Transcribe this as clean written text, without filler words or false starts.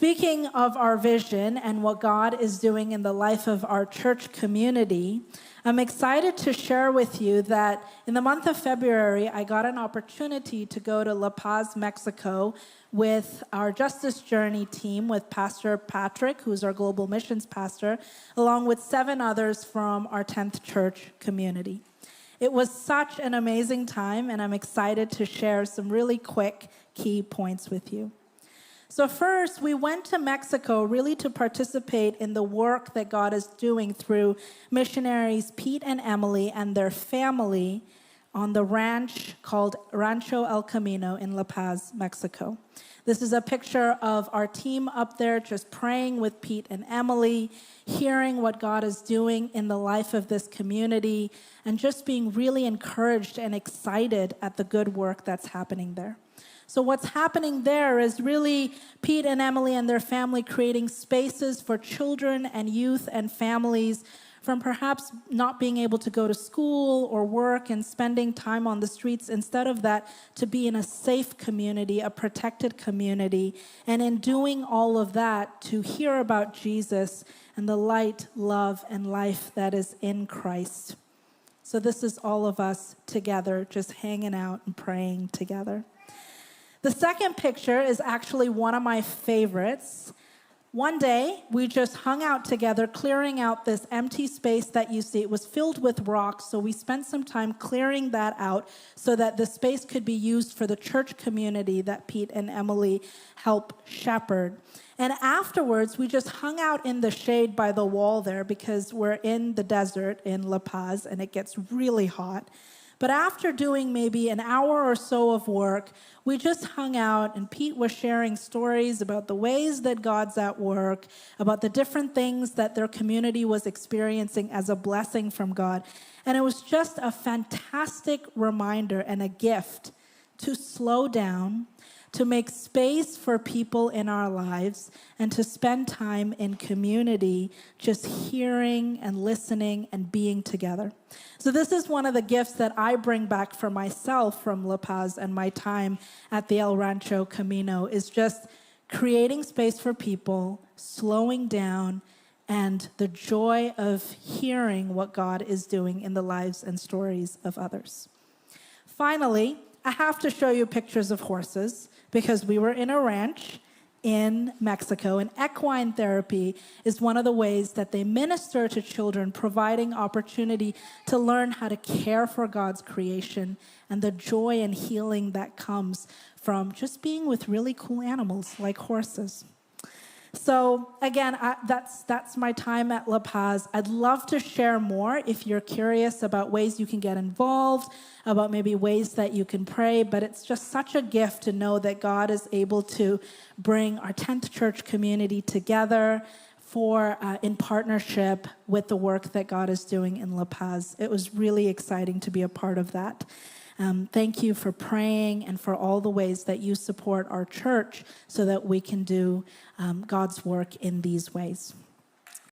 Speaking of our vision and what God is doing in the life of our church community, I'm excited to share with you that in the month of February, I got an opportunity to go to La Paz, Mexico with our Justice Journey team, with Pastor Patrick, who's our global missions pastor, along with 7 others from our Tench Church community. It was such an amazing time, and I'm excited to share some really quick key points with you. So first, we went to Mexico really to participate in the work that God is doing through missionaries Pete and Emily and their family on the ranch called Rancho El Camino in La Paz, Mexico. This is a picture of our team up there just praying with Pete and Emily, hearing what God is doing in the life of this community, and just being really encouraged and excited at the good work that's happening there. So what's happening there is really Pete and Emily and their family creating spaces for children and youth and families from perhaps not being able to go to school or work and spending time on the streets. Instead of that, to be in a safe community, a protected community, and in doing all of that, to hear about Jesus and the light, love, and life that is in Christ. So this is all of us together, just hanging out and praying together. The second picture is actually one of my favorites. One day, we just hung out together, clearing out this empty space that you see. It was filled with rocks, so we spent some time clearing that out so that the space could be used for the church community that Pete and Emily help shepherd. And afterwards, we just hung out in the shade by the wall there because we're in the desert in La Paz, and it gets really hot. But after doing maybe an hour or so of work, we just hung out, and Pete was sharing stories about the ways that God's at work, about the different things that their community was experiencing as a blessing from God. And it was just a fantastic reminder and a gift to slow down, to make space for people in our lives, and to spend time in community, just hearing and listening and being together. So this is one of the gifts that I bring back for myself from La Paz and my time at the El Rancho Camino, is just creating space for people, slowing down, and the joy of hearing what God is doing in the lives and stories of others. Finally, I have to show you pictures of horses, because we were in a ranch in Mexico, and equine therapy is one of the ways that they minister to children, providing opportunity to learn how to care for God's creation and the joy and healing that comes from just being with really cool animals like horses. So again, that's my time at La Paz. I'd love to share more if you're curious about ways you can get involved, about maybe ways that you can pray, but it's just such a gift to know that God is able to bring our Tench Church community together in partnership with the work that God is doing in La Paz. It was really exciting to be a part of that. Thank you for praying and for all the ways that you support our church so that we can do God's work in these ways.